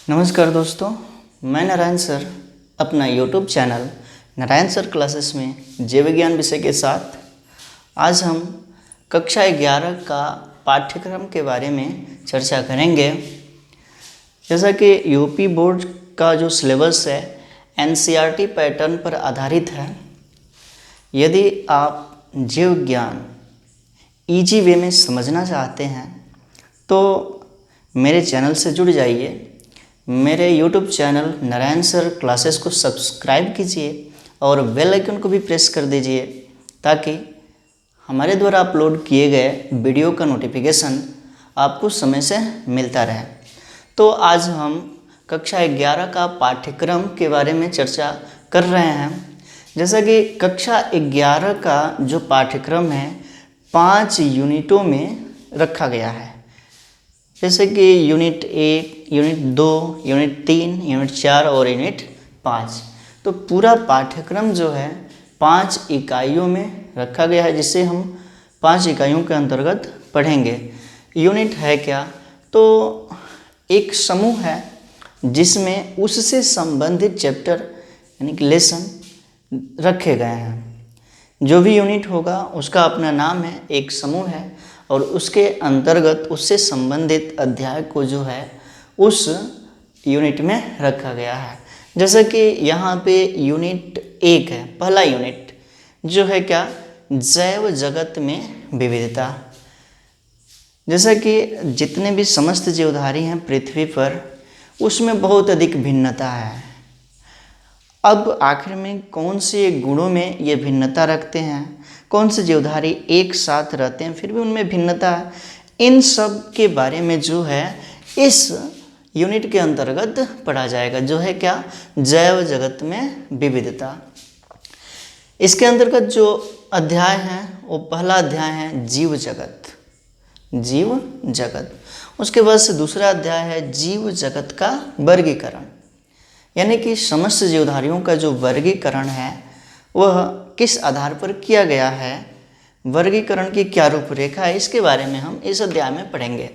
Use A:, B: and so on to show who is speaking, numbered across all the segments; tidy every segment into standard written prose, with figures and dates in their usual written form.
A: नमस्कार दोस्तों, मैं नारायण सर अपना YouTube channel Narayan sir classes में जीव विज्ञान विषय के साथ आज हम कक्षा 11 का पाठ्यक्रम के बारे में चर्चा करेंगे। जैसा कि यूपी बोर्ड का जो सिलेबस है एनसीईआरटी पैटर्न पर आधारित है। यदि आप जीव विज्ञान ईजी वे में समझना चाहते हैं तो मेरे चैनल से जुड़ जाइए। मेरे YouTube channel Narayan sir classes को सब्सक्राइब कीजिए और बेल आइकन को भी प्रेस कर दीजिए ताकि हमारे द्वारा अपलोड किए गए वीडियो का नोटिफिकेशन आपको समय से मिलता रहे। तो आज हम कक्षा 11 का पाठ्यक्रम के बारे में चर्चा कर रहे हैं। जैसा कि कक्षा 11 का जो पाठ्यक्रम है 5 यूनिटों में रखा गया है। जैसे कि यूनिट 1, यूनिट 2, यूनिट 3, यूनिट 4 और यूनिट 5। तो पूरा पाठ्यक्रम जो है 5 इकाइयों में रखा गया है, जिसे हम 5 इकाइयों के अंतर्गत पढ़ेंगे। यूनिट है क्या? तो एक समूह है जिसमें उससे संबंधित चैप्टर यानी कि लेसन रखे गए हैं। जो भी यूनिट होगा उसका अपना नाम है, एक समूह है और उसके अंतर्गत उससे संबंधित अध्याय को जो है उस यूनिट में रखा गया है। जैसे कि यहाँ पे यूनिट 1 है, पहला यूनिट जो है क्या, जैव जगत में विविधता। जैसा कि जितने भी समस्त जीवधारी हैं पृथ्वी पर उसमें बहुत अधिक भिन्नता है। अब आखिर में कौन से गुणों में ये भिन्नता रखते हैं, कौन से जीवधारी एक साथ रहते हैं फिर भी उनमें भिन्नता है, इन सब के बारे में जो है इस यूनिट के अंतर्गत पढ़ा जाएगा। जो है क्या, जैव जगत में विविधता। इसके अंतर्गत जो अध्याय है वो पहला अध्याय है जीव जगत, जीव जगत। उसके बाद से दूसरा अध्याय है जीव जगत का वर्गीकरण, यानी कि समस्त जीवधारियों का जो वर्गीकरण है वह किस आधार पर किया गया है, वर्गीकरण की क्या रूपरेखा है, इसके बारे में हम इस अध्याय में पढ़ेंगे।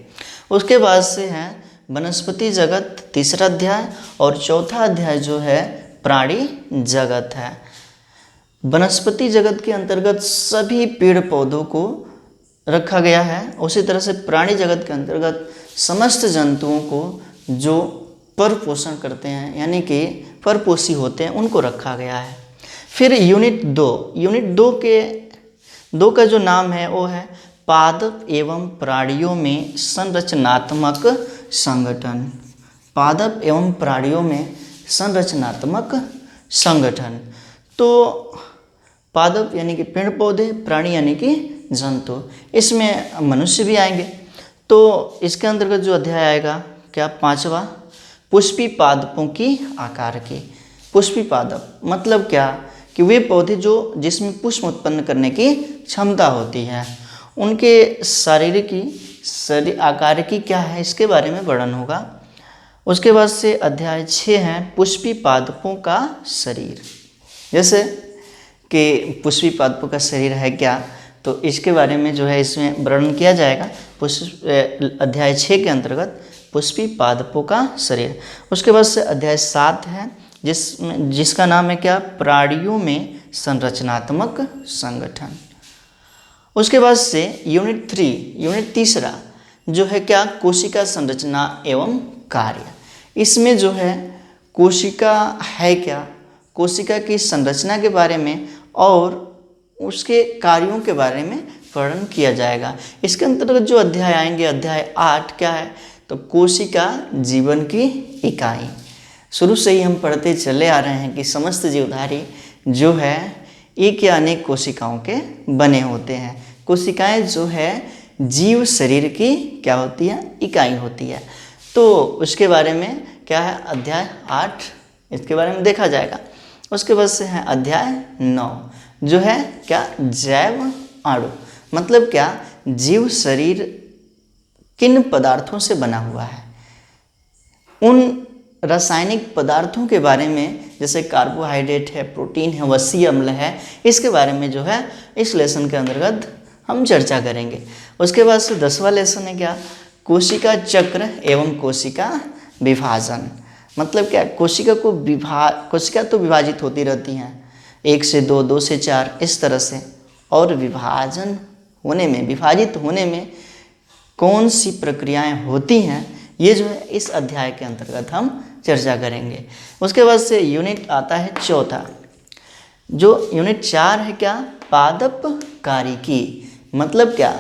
A: उसके बाद से है वनस्पति जगत, तीसरा अध्याय, और चौथा अध्याय जो है प्राणी जगत है। वनस्पति जगत के अंतर्गत सभी पेड़ पौधों को रखा गया है। उसी तरह से प्राणी जगत के अंतर्गत समस्त जंतुओं को जो पर पोषण करते हैं यानी कि परपोषी होते हैं उनको रखा गया है। फिर यूनिट 2, यूनिट 2 का जो नाम है वो है पादप एवं प्राणियों में संरचनात्मक संगठन। पादप एवं प्राणियों में संरचनात्मक संगठन। तो पादप यानी कि पेड़ पौधे, प्राणी यानी कि जंतु, इसमें मनुष्य भी आएंगे। तो इसके अंतर्गत जो अध्याय आएगा क्या, 5वां, पुष्पी पादपों की आकार की। पुष्पी पादप मतलब क्या कि वे पौधे जो जिसमें पुष्प उत्पन्न करने की क्षमता होती है, उनके शरीर आकार की क्या है इसके बारे में वर्णन होगा। उसके बाद से अध्याय 6 है पुष्पी पादपों का शरीर। जैसे कि पुष्पी पादपों का शरीर है क्या, तो इसके बारे में जो है इसमें वर्णन किया जाएगा अध्याय 6 के अंतर्गत पुष्पी पादपों का शरीर। उसके बाद से अध्याय 7 है जिसका नाम है क्या, प्राणियों में संरचनात्मक संगठन। उसके बाद से यूनिट 3, यूनिट तीसरा जो है क्या, कोशिका संरचना एवं कार्य। इसमें जो है कोशिका है क्या, कोशिका की संरचना के बारे में और उसके कार्यों के बारे में वर्णन किया जाएगा। इसके अंतर्गत जो अध्याय आएंगे, अध्याय 8 क्या है, तो कोशिका जीवन की इकाई। शुरू से ही हम पढ़ते चले आ रहे हैं कि समस्त जीवधारी जो है एक या अनेक कोशिकाओं के बने होते हैं। कोशिकाएं जो है जीव शरीर की क्या होती है, इकाई होती है। तो उसके बारे में क्या है, अध्याय 8 इसके बारे में देखा जाएगा। उसके बाद से है अध्याय 9 जो है क्या, जैव अणु। मतलब क्या, जीव शरीर किन पदार्थों से बना हुआ है, उन रासायनिक पदार्थों के बारे में, जैसे कार्बोहाइड्रेट है, प्रोटीन है, वसीय अम्ल है, इसके बारे में जो है इस लेसन के अंतर्गत हम चर्चा करेंगे। उसके बाद से 10वां लेसन है क्या, कोशिका चक्र एवं कोशिका विभाजन। मतलब क्या, कोशिका तो विभाजित होती रहती हैं, 1 से 2, 2 से 4 इस तरह से। और विभाजित होने में कौन सी प्रक्रियाएं होती हैं, ये जो है इस अध्याय के अंतर्गत हम चर्चा करेंगे। उसके बाद से यूनिट आता है चौथा, जो यूनिट 4 है क्या, पादप कारिकी। मतलब क्या,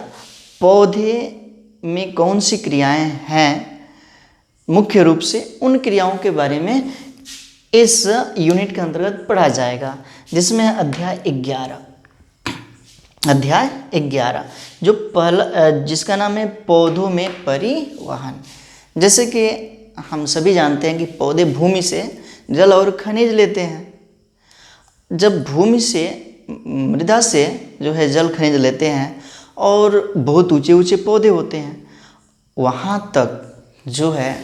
A: पौधे में कौन सी क्रियाएं हैं, मुख्य रूप से उन क्रियाओं के बारे में इस यूनिट के अंतर्गत पढ़ा जाएगा, जिसमें अध्याय 11 जो पहला, जिसका नाम है पौधों में परिवहन। जैसे कि हम सभी जानते हैं कि पौधे भूमि से जल और खनिज लेते हैं। जब भूमि से, मृदा से जो है जल खनिज लेते हैं और बहुत ऊंचे ऊंचे पौधे होते हैं, वहाँ तक जो है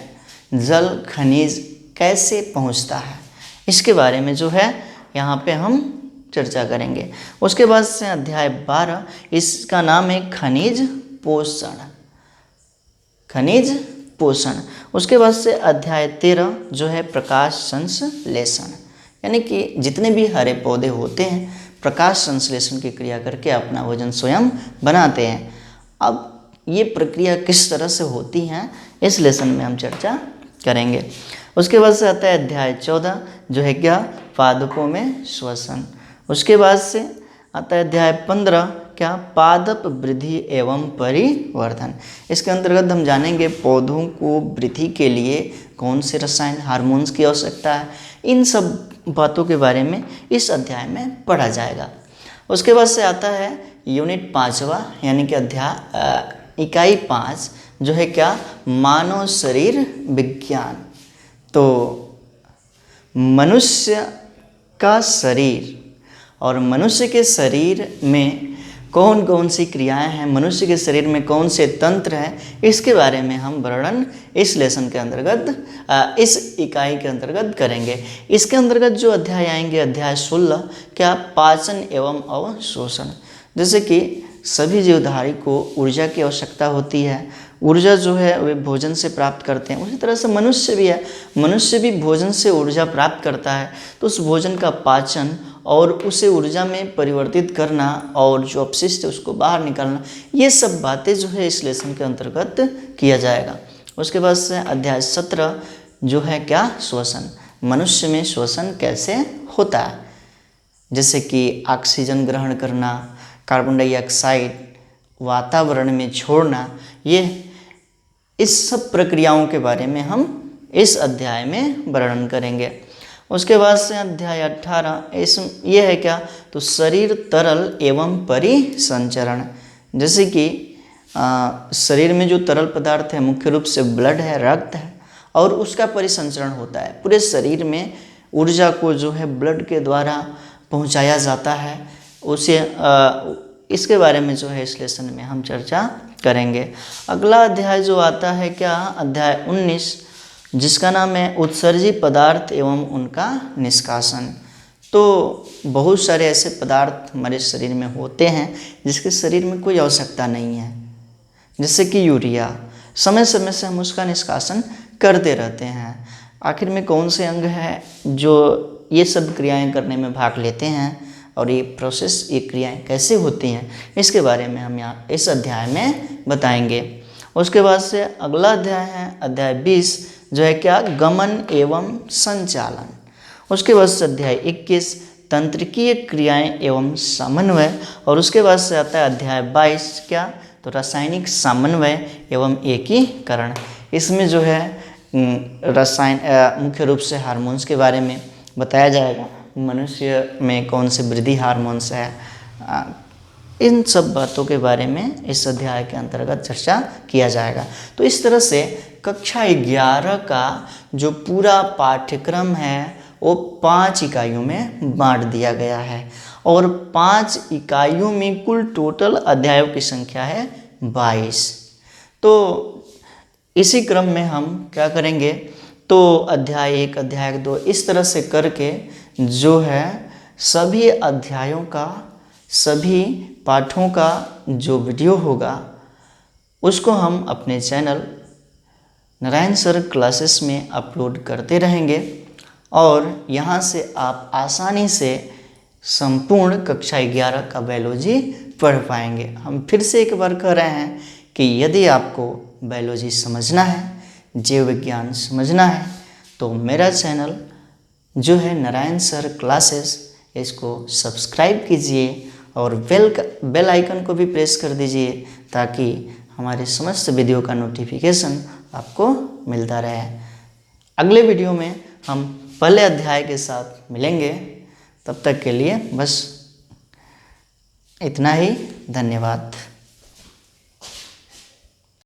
A: जल खनिज कैसे पहुँचता है, इसके बारे में जो है यहाँ पे हम चर्चा करेंगे। उसके बाद से अध्याय 12, इसका नाम है खनिज पोषण। उसके बाद से अध्याय 13 जो है प्रकाश संश्लेषण, यानी कि जितने भी हरे पौधे होते हैं प्रकाश संश्लेषण की क्रिया करके अपना भोजन स्वयं बनाते हैं। अब ये प्रक्रिया किस तरह से होती है, इस लेसन में हम चर्चा करेंगे। उसके बाद से आता है अध्याय 14 जो है क्या, पादपों में श्वसन। उसके बाद से आता है अध्याय 15 क्या, पादप वृद्धि एवं परिवर्धन। इसके अंतर्गत हम जानेंगे पौधों को वृद्धि के लिए कौन से रसायन, हार्मोन्स की आवश्यकता है। इन सब बातों के बारे में इस अध्याय में पढ़ा जाएगा। उसके बाद से आता है यूनिट 5वां, यानी कि इकाई 5 जो है क्या, मानव शरीर विज्ञान। तो मनुष्य का शरीर और मनुष्य के शरीर में कौन कौन सी क्रियाएं हैं, मनुष्य के शरीर में कौन से तंत्र हैं, इसके बारे में हम वर्णन इस लेसन के अंतर्गत, इस इकाई के अंतर्गत करेंगे। इसके अंतर्गत जो अध्याय आएंगे, अध्याय 16 क्या, पाचन एवं अवशोषण। जैसे कि सभी जीवधारी को ऊर्जा की आवश्यकता होती है, ऊर्जा जो है वे भोजन से प्राप्त करते हैं, उसी तरह से मनुष्य भी है, मनुष्य भी भोजन से ऊर्जा प्राप्त करता है। तो उस भोजन का पाचन और उसे ऊर्जा में परिवर्तित करना और जो अपशिष्ट है उसको बाहर निकालना, ये सब बातें जो है इस लेसन के अंतर्गत किया जाएगा। उसके बाद से अध्याय 17 जो है क्या, श्वसन। मनुष्य में श्वसन कैसे होता है, जैसे कि ऑक्सीजन ग्रहण करना, कार्बन डाइऑक्साइड वातावरण में छोड़ना, ये इस सब प्रक्रियाओं के बारे में हम इस अध्याय में वर्णन करेंगे। उसके बाद से अध्याय 18 ये है क्या, तो शरीर तरल एवं परिसंचरण। जैसे कि शरीर में जो तरल पदार्थ है मुख्य रूप से ब्लड है, रक्त है, और उसका परिसंचरण होता है। पूरे शरीर में ऊर्जा को जो है ब्लड के द्वारा पहुंचाया जाता है, उसे इसके बारे में जो है इस लेसन में हम चर्चा करेंगे। अगला अध्याय जो आता है क्या, अध्याय 19 जिसका नाम है उत्सर्जित पदार्थ एवं उनका निष्कासन। तो बहुत सारे ऐसे पदार्थ हमारे शरीर में होते हैं जिसके शरीर में कोई आवश्यकता नहीं है, जैसे कि यूरिया, समय समय से हम उसका निष्कासन करते रहते हैं। आखिर में कौन से अंग है जो ये सब क्रियाएं करने में भाग लेते हैं और ये प्रोसेस, ये क्रियाएं कैसे होती हैं, इसके बारे में हम यहाँ इस अध्याय में बताएंगे। उसके बाद से अगला अध्याय है अध्याय 20 जो है क्या, गमन एवं संचालन। उसके बाद से अध्याय 21 तंत्रिकीय क्रियाएं एवं समन्वय, और उसके बाद से आता है अध्याय 22 क्या, तो रासायनिक समन्वय एवं एकीकरण। इसमें जो है रसायन मुख्य रूप से हार्मोन्स के बारे में बताया जाएगा, मनुष्य में कौन से वृद्धि हार्मोन्स है, इन सब बातों के बारे में इस अध्याय के अंतर्गत चर्चा किया जाएगा। तो इस तरह से कक्षा 11 का जो पूरा पाठ्यक्रम है वो 5 इकाइयों में बांट दिया गया है, और 5 इकाइयों में कुल टोटल अध्यायों की संख्या है 22। तो इसी क्रम में हम क्या करेंगे, तो अध्याय 1, अध्याय 2 इस तरह से करके जो है सभी अध्यायों का, सभी पाठों का जो वीडियो होगा उसको हम अपने चैनल नारायण सर क्लासेस में अपलोड करते रहेंगे और यहाँ से आप आसानी से संपूर्ण कक्षा 11 का बायोलॉजी पढ़ पाएंगे। हम फिर से एक बार कह रहे हैं कि यदि आपको बायोलॉजी समझना है, जीव विज्ञान समझना है, तो मेरा चैनल जो है नारायण सर क्लासेस, इसको सब्सक्राइब कीजिए और बेल आइकन को भी प्रेस कर दीजिए ताकि हमारे समस्त वीडियो का नोटिफिकेशन आपको मिलता रहे। अगले वीडियो में हम पहले अध्याय के साथ मिलेंगे। तब तक के लिए बस इतना ही। धन्यवाद।